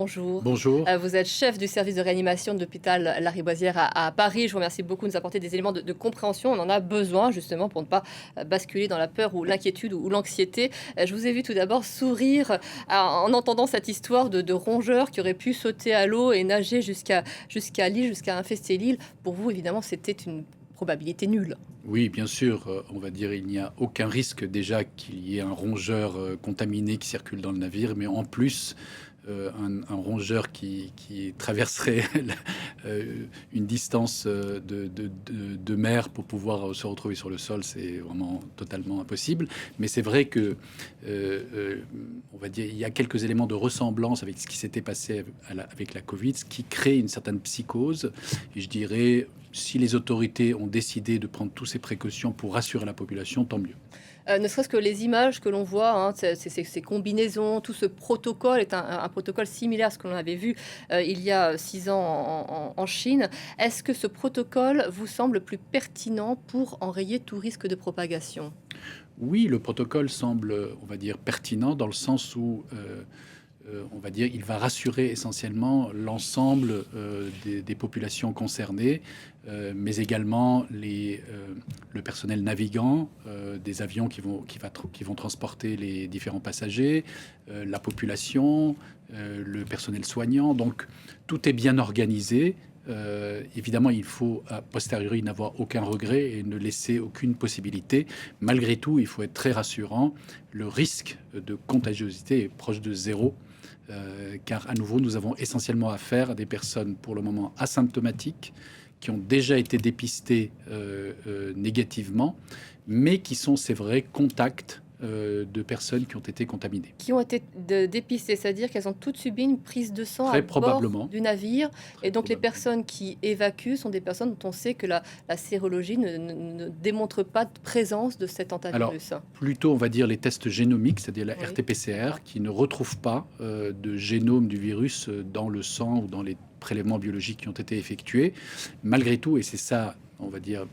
Bonjour. Bonjour. Vous êtes chef du service de réanimation de l'hôpital Lariboisière à Paris. Je vous remercie beaucoup de nous apporter des éléments de compréhension. On en a besoin justement pour ne pas basculer dans la peur ou l'inquiétude ou l'anxiété. Je vous ai vu tout d'abord sourire en entendant cette histoire de rongeur qui aurait pu sauter à l'eau et nager jusqu'à l'île, jusqu'à infester l'île. Pour vous, évidemment, c'était une probabilité nulle. Oui, bien sûr, on va dire il n'y a aucun risque déjà qu'il y ait un rongeur, contaminé qui circule dans le navire, mais en plus, un rongeur qui traverserait une distance, de mer pour pouvoir, se retrouver sur le sol, c'est vraiment totalement impossible. Mais c'est vrai que, on va dire, il y a quelques éléments de ressemblance avec ce qui s'était passé avec la Covid, ce qui crée une certaine psychose et je dirais, si les autorités ont décidé de prendre toutes ces précautions pour rassurer la population, tant mieux. Ne serait-ce que les images que l'on voit, hein, ces combinaisons, tout ce protocole est un protocole similaire à ce que l'on avait vu, il y a 6 ans en Chine. Est-ce que ce protocole vous semble plus pertinent pour enrayer tout risque de propagation? Oui, le protocole semble, on va dire, pertinent dans le sens où, on va dire, il va rassurer essentiellement l'ensemble, des populations concernées, mais également le personnel navigant, des avions qui vont transporter les différents passagers, la population, le personnel soignant. Donc tout est bien organisé. Évidemment, il faut a posteriori n'avoir aucun regret et ne laisser aucune possibilité. Malgré tout, il faut être très rassurant. Le risque de contagiosité est proche de zéro, car à nouveau, nous avons essentiellement affaire à des personnes pour le moment asymptomatiques, qui ont déjà été dépistées négativement, mais qui sont, c'est vrai, contacts de personnes qui ont été contaminées. Qui ont été dépistées, c'est-à-dire qu'elles ont toutes subi une prise de sang à Très bord probablement, du navire très et donc les probablement. personnes qui évacuent sont des personnes dont on sait que la sérologie ne démontre pas de présence de cet Alors, hantavirus. plutôt, on va dire les tests génomiques, c'est-à-dire la Oui, RT-PCR, d'accord. qui ne retrouvent pas de génome du virus dans le sang ou dans les prélèvements biologiques qui ont été effectués. Malgré tout, et c'est ça, on va dire,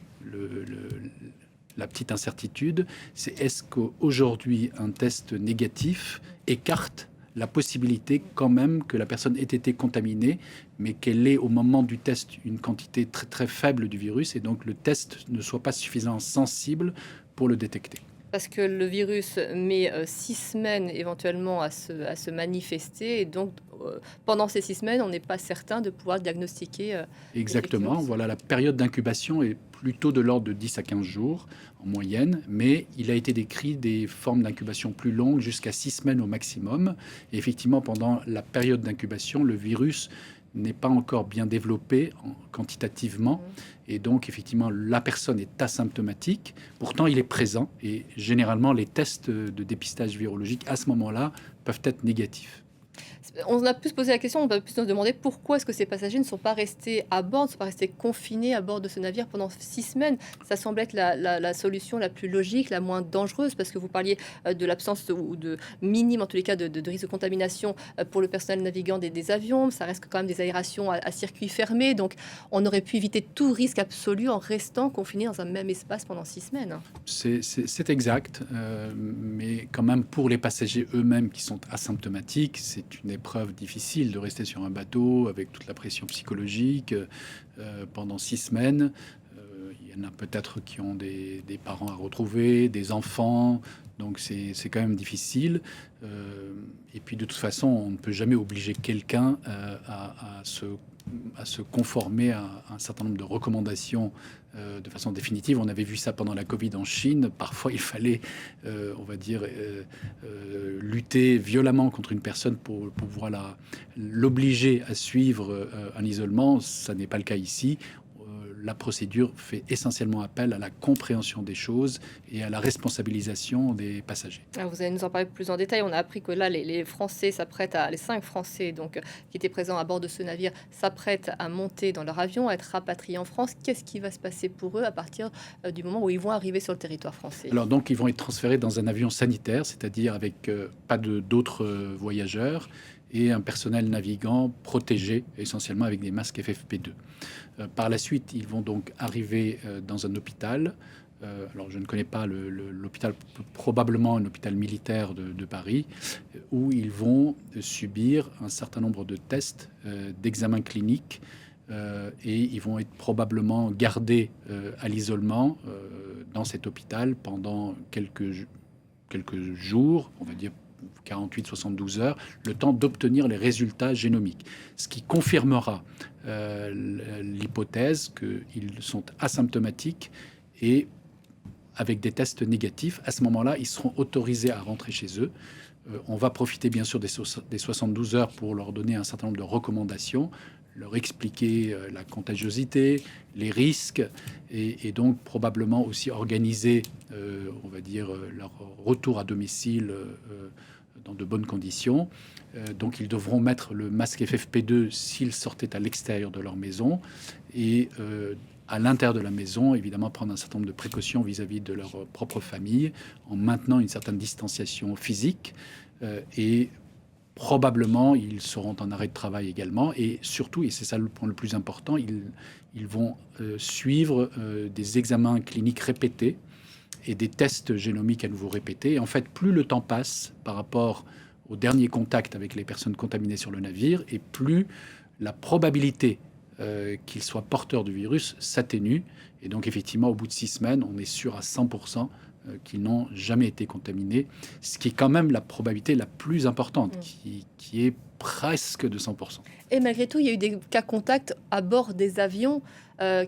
la petite incertitude, c'est est-ce qu'aujourd'hui, un test négatif écarte la possibilité quand même que la personne ait été contaminée, mais qu'elle ait au moment du test une quantité très très faible du virus et donc le test ne soit pas suffisamment sensible pour le détecter. Parce que le virus met, 6 semaines éventuellement à se manifester et donc, pendant ces 6 semaines, on n'est pas certain de pouvoir diagnostiquer, effectivement Exactement, ce. voilà, la période d'incubation est plutôt de l'ordre de 10 à 15 jours en moyenne, mais il a été décrit des formes d'incubation plus longues, jusqu'à 6 semaines au maximum. Et effectivement, pendant la période d'incubation, le virus n'est pas encore bien développé quantitativement. Mmh. Et donc, effectivement, la personne est asymptomatique. Pourtant, il est présent. Et généralement, les tests de dépistage virologique, à ce moment-là, peuvent être négatifs. On a pu se poser la question, on va plus se demander pourquoi est-ce que ces passagers ne sont pas restés à bord, ne sont pas restés confinés à bord de ce navire pendant 6 semaines? Ça semble être la solution la plus logique, la moins dangereuse, parce que vous parliez, de l'absence ou de minime, en tous les cas, de risque de contamination, pour le personnel navigant des avions. Ça reste quand même des aérations à circuit fermé, donc on aurait pu éviter tout risque absolu en restant confiné dans un même espace pendant 6 semaines. C'est exact, mais quand même pour les passagers eux-mêmes qui sont asymptomatiques, c'est une épreuve difficile de rester sur un bateau avec toute la pression psychologique, pendant 6 semaines. Il y en a peut-être qui ont des parents à retrouver, des enfants, donc c'est quand même difficile. Et puis de toute façon, on ne peut jamais obliger quelqu'un, à se conformer à un certain nombre de recommandations, de façon définitive. On avait vu ça pendant la Covid en Chine. Parfois, il fallait, on va dire, lutter violemment contre une personne pour pouvoir l'obliger à suivre un isolement. Ça n'est pas le cas ici. La procédure fait essentiellement appel à la compréhension des choses et à la responsabilisation des passagers. Alors vous allez nous en parler plus en détail. On a appris que là, les Français s'apprêtent à les 5 Français donc, qui étaient présents à bord de ce navire s'apprêtent à monter dans leur avion, à être rapatriés en France. Qu'est-ce qui va se passer pour eux à partir, du moment où ils vont arriver sur le territoire français? Alors donc, ils vont être transférés dans un avion sanitaire, c'est-à-dire avec pas d'autres voyageurs et un personnel navigant protégé, essentiellement avec des masques FFP2. Par la suite, ils vont donc arriver dans un hôpital alors je ne connais pas l'hôpital, probablement un hôpital militaire de Paris, où ils vont subir un certain nombre de tests, d'examens cliniques, et ils vont être probablement gardés à l'isolement dans cet hôpital pendant quelques jours, on va dire 48-72 heures, le temps d'obtenir les résultats génomiques. Ce qui confirmera l'hypothèse qu'ils sont asymptomatiques et avec des tests négatifs. À ce moment-là, ils seront autorisés à rentrer chez eux. On va profiter bien sûr des 72 heures pour leur donner un certain nombre de recommandations, leur expliquer la contagiosité, les risques, et donc probablement aussi organiser, on va dire, leur retour à domicile dans de bonnes conditions. Donc ils devront mettre le masque FFP2 s'ils sortaient à l'extérieur de leur maison, et à l'intérieur de la maison, évidemment, prendre un certain nombre de précautions vis-à-vis de leur propre famille, en maintenant une certaine distanciation physique, et probablement, ils seront en arrêt de travail également. Et surtout, et c'est ça le point le plus important, ils vont suivre des examens cliniques répétés et des tests génomiques à nouveau répétés. Et en fait, plus le temps passe par rapport au dernier contact avec les personnes contaminées sur le navire, et plus la probabilité qu'ils soient porteurs du virus s'atténue. Et donc, effectivement, au bout de 6 semaines, on est sûr à 100% qu'ils n'ont jamais été contaminés, ce qui est quand même la probabilité la plus importante, qui est presque de 100%. Et malgré tout, il y a eu des cas contacts à bord des avions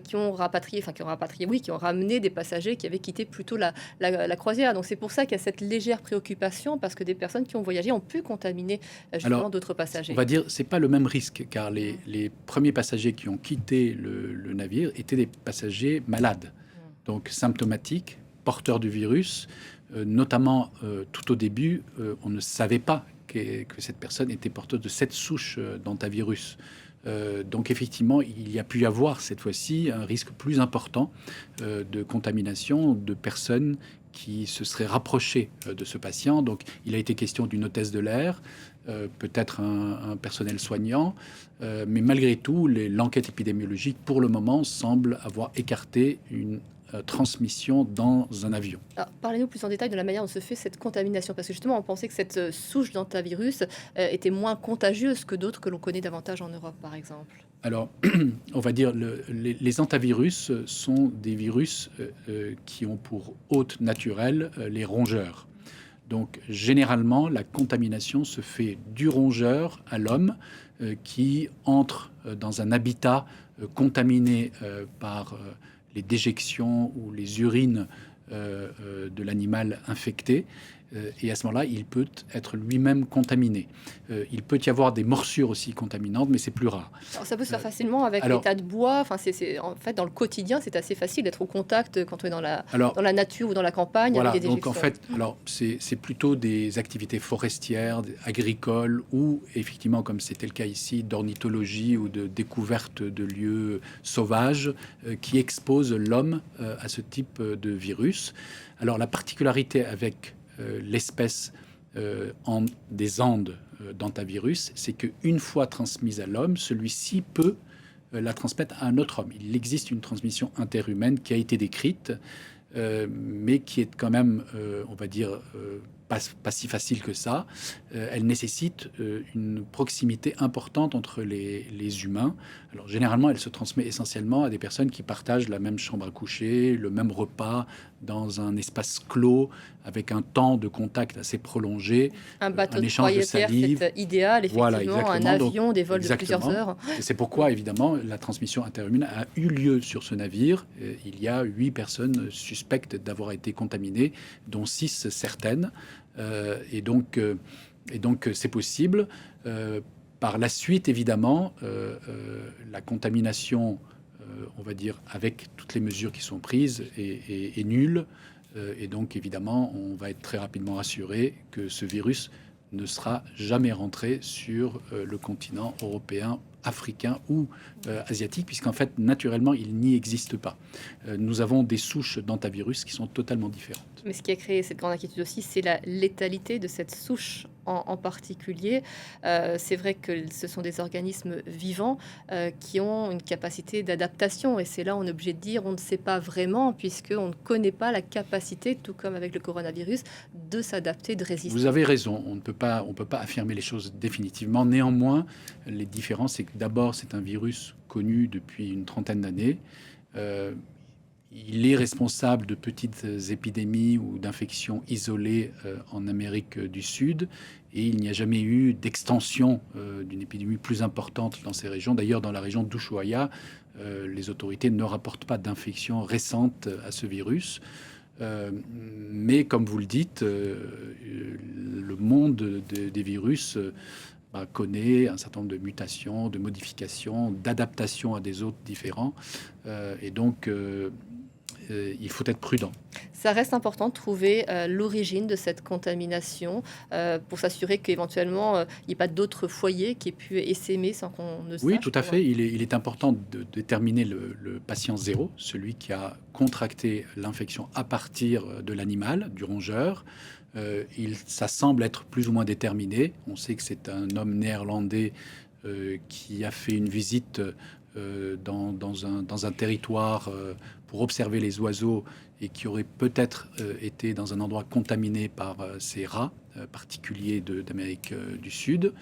qui ont ramené des passagers qui avaient quitté plutôt la croisière. Donc c'est pour ça qu'il y a cette légère préoccupation, parce que des personnes qui ont voyagé ont pu contaminer justement d'autres passagers. On va dire, c'est pas le même risque, car les premiers passagers qui ont quitté le navire étaient des passagers malades, donc symptomatiques, porteurs du virus. Notamment, tout au début, on ne savait pas que cette personne était porteuse de cette souche d'hantavirus. Donc effectivement, il y a pu y avoir cette fois-ci un risque plus important de contamination de personnes qui se seraient rapprochées de ce patient. Donc il a été question d'une hôtesse de l'air, peut-être un personnel soignant, mais malgré tout, l'enquête épidémiologique, pour le moment, semble avoir écarté une transmission dans un avion. Alors, parlez-nous plus en détail de la manière dont se fait cette contamination, parce que justement, on pensait que cette souche d'hantavirus était moins contagieuse que d'autres que l'on connaît davantage en Europe, par exemple. Alors, on va dire, les hantavirus sont des virus qui ont pour hôte naturel les rongeurs. Donc, généralement, la contamination se fait du rongeur à l'homme qui entre dans un habitat contaminé par les déjections ou les urines de l'animal infecté. Et à ce moment-là, il peut être lui-même contaminé. Il peut y avoir des morsures aussi contaminantes, mais c'est plus rare. Alors, ça peut se faire facilement avec les tas de bois. Enfin, en fait, dans le quotidien, c'est assez facile d'être au contact quand on est dans la nature ou dans la campagne. Voilà, avec des donc en déjections. fait, c'est plutôt des activités forestières, agricoles, ou effectivement, comme c'était le cas ici, d'ornithologie ou de découverte de lieux sauvages qui exposent l'homme à ce type de virus. Alors la particularité avec l'espèce des Andes d'hantavirus, c'est qu'une fois transmise à l'homme, celui-ci peut la transmettre à un autre homme. Il existe une transmission interhumaine qui a été décrite, mais qui est quand même, on va dire, pas si facile que ça. Elle nécessite une proximité importante entre les humains. Alors généralement, elle se transmet essentiellement à des personnes qui partagent la même chambre à coucher, le même repas, dans un espace clos, avec un temps de contact assez prolongé, Un bateau un de échange de croisière, salive. c'est idéal, effectivement. Voilà, un avion, donc, des vols de plusieurs heures. Et c'est pourquoi, évidemment, la transmission interhumaine a eu lieu sur ce navire. Il y a 8 personnes suspectes d'avoir été contaminées, dont 6 certaines. Et donc, c'est possible. Par la suite, évidemment, la contamination, on va dire, avec toutes les mesures qui sont prises, est nulle. Et donc, évidemment, on va être très rapidement rassuré que ce virus ne sera jamais rentré sur le continent européen africain ou asiatique, puisqu'en fait, naturellement, il n'y existe pas. Nous avons des souches d'hantavirus qui sont totalement différentes. Mais ce qui a créé cette grande inquiétude aussi, c'est la létalité de cette souche en particulier. C'est vrai que ce sont des organismes vivants qui ont une capacité d'adaptation. Et c'est là on est obligé de dire on ne sait pas vraiment, puisqu'on ne connaît pas la capacité, tout comme avec le coronavirus, de s'adapter, de résister. Vous avez raison, on ne peut pas affirmer les choses définitivement. Néanmoins, les différences, c'est que d'abord, c'est un virus connu depuis une trentaine d'années. Il est responsable de petites épidémies ou d'infections isolées en Amérique du Sud, et il n'y a jamais eu d'extension d'une épidémie plus importante dans ces régions. D'ailleurs, dans la région d'Ushuaïa, les autorités ne rapportent pas d'infection récente à ce virus. Mais comme vous le dites, le monde des virus connaît un certain nombre de mutations, de modifications, d'adaptations à des hôtes différents. Et donc, il faut être prudent. Ça reste important de trouver l'origine de cette contamination pour s'assurer qu'éventuellement, il n'y ait pas d'autres foyers qui aient pu essaimer sans qu'on ne sache. Oui, tout à fait. Il est important de déterminer le patient zéro, celui qui a contracté l'infection à partir de l'animal, du rongeur. Ça semble être plus ou moins déterminé. On sait que c'est un homme néerlandais qui a fait une visite dans un territoire pour observer les oiseaux et qui aurait peut-être été dans un endroit contaminé par ces rats particuliers d'Amérique du Sud.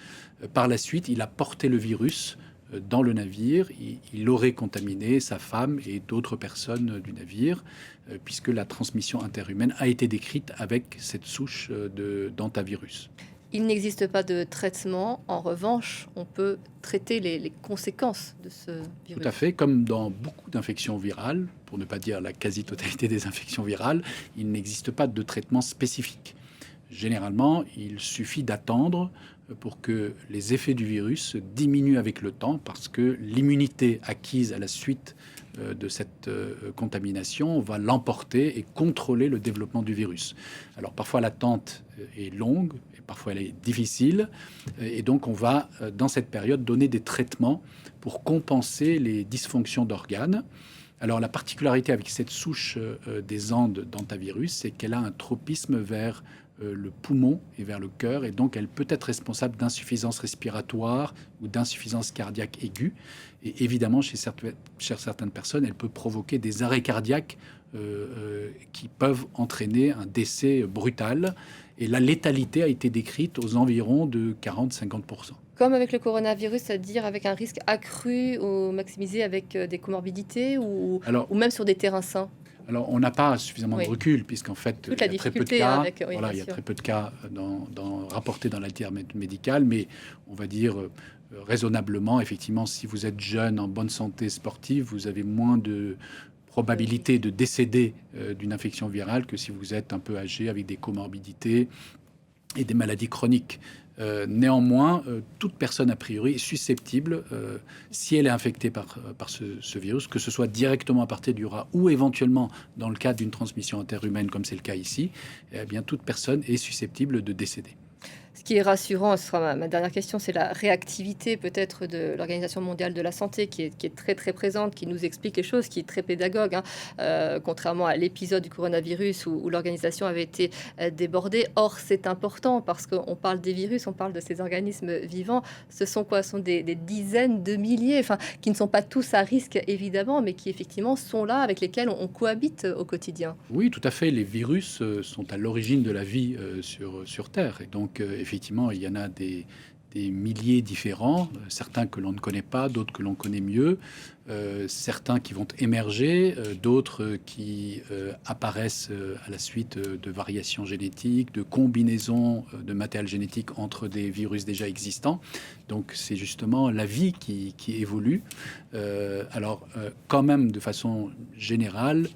Par la suite, il a porté le virus dans le navire. Il aurait contaminé sa femme et d'autres personnes du navire, puisque la transmission interhumaine a été décrite avec cette souche d'hantavirus. Il n'existe pas de traitement. En revanche, on peut traiter les conséquences de ce virus. Tout à fait. Comme dans beaucoup d'infections virales, pour ne pas dire la quasi-totalité des infections virales, il n'existe pas de traitement spécifique. Généralement, il suffit d'attendre pour que les effets du virus diminuent avec le temps, parce que l'immunité acquise à la suite de cette contamination va l'emporter et contrôler le développement du virus. Alors parfois l'attente est longue, et parfois elle est difficile, et donc on va dans cette période donner des traitements pour compenser les dysfonctions d'organes. Alors la particularité avec cette souche des Andes d'hantavirus, c'est qu'elle a un tropisme vers le poumon et vers le cœur, et donc elle peut être responsable d'insuffisance respiratoire ou d'insuffisance cardiaque aiguë. Et évidemment, chez certaines personnes, elle peut provoquer des arrêts cardiaques qui peuvent entraîner un décès brutal. Et la létalité a été décrite aux environs de 40-50%. Comme avec le coronavirus, c'est-à-dire avec un risque accru ou maximisé avec des comorbidités ou même sur des terrains sains. Alors, on n'a pas suffisamment de recul, puisqu'en fait, il y a très peu de cas, il y a très peu de cas rapportés dans la littérature médicale, mais on va dire raisonnablement, effectivement, si vous êtes jeune, en bonne santé sportive, vous avez moins de probabilité de décéder d'une infection virale que si vous êtes un peu âgé avec des comorbidités et des maladies chroniques. Néanmoins, toute personne a priori est susceptible, si elle est infectée par ce virus, que ce soit directement à partir du rat ou éventuellement dans le cadre d'une transmission interhumaine, comme c'est le cas ici, eh bien toute personne est susceptible de décéder. Ce qui est rassurant, ce sera ma dernière question, c'est la réactivité peut-être de l'Organisation mondiale de la santé qui est très très présente, qui nous explique les choses, qui est très pédagogue, contrairement à l'épisode du coronavirus où l'organisation avait été débordée. Or, c'est important parce qu'on parle des virus, on parle de ces organismes vivants. Ce sont quoi? Ce sont des dizaines de milliers, qui ne sont pas tous à risque évidemment, mais qui effectivement sont là, avec lesquels on cohabite au quotidien. Oui, tout à fait. Les virus sont à l'origine de la vie sur Terre. Et donc, effectivement, il y en a des milliers différents, certains que l'on ne connaît pas, d'autres que l'on connaît mieux, certains qui vont émerger, d'autres qui apparaissent à la suite de variations génétiques, de combinaisons de matériel génétique entre des virus déjà existants. Donc c'est justement la vie qui évolue. Quand même, de façon générale,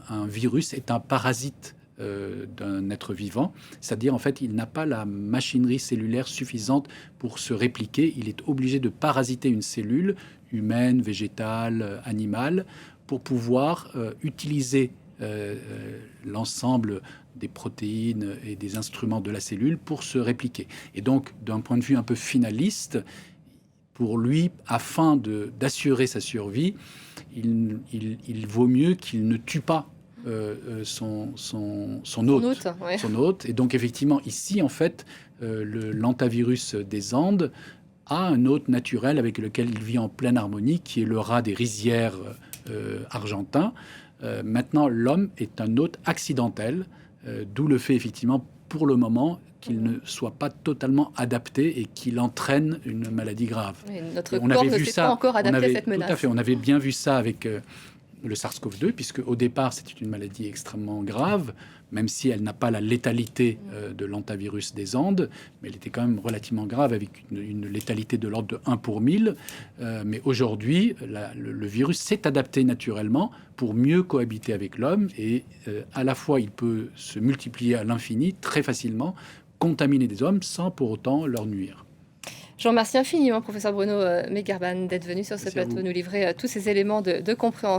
un virus est un parasite d'un être vivant, c'est-à-dire en fait il n'a pas la machinerie cellulaire suffisante pour se répliquer. Il est obligé de parasiter une cellule humaine, végétale, animale pour pouvoir utiliser l'ensemble des protéines et des instruments de la cellule pour se répliquer. Et donc d'un point de vue un peu finaliste, pour lui, afin d'assurer sa survie, il vaut mieux qu'il ne tue pas son hôte. Ouais. Son hôte. Et donc, effectivement, ici, en fait, l'antavirus des Andes a un hôte naturel avec lequel il vit en pleine harmonie, qui est le rat des rizières argentin. Maintenant, l'homme est un hôte accidentel, d'où le fait, effectivement, pour le moment, qu'il ne soit pas totalement adapté et qu'il entraîne une maladie grave. Oui, notre corps ne s'est pas encore adapté à cette menace. Tout à fait. On avait bien vu ça avec le SARS-CoV-2, puisque au départ, c'était une maladie extrêmement grave, même si elle n'a pas la létalité de l'antavirus des Andes, mais elle était quand même relativement grave, avec une létalité de l'ordre de 1 pour 1000. Mais aujourd'hui, le virus s'est adapté naturellement pour mieux cohabiter avec l'homme, et à la fois, il peut se multiplier à l'infini, très facilement, contaminer des hommes sans pour autant leur nuire. Je vous remercie infiniment, professeur Bruno Megarban, d'être venu sur ce plateau nous livrer tous ces éléments de compréhension.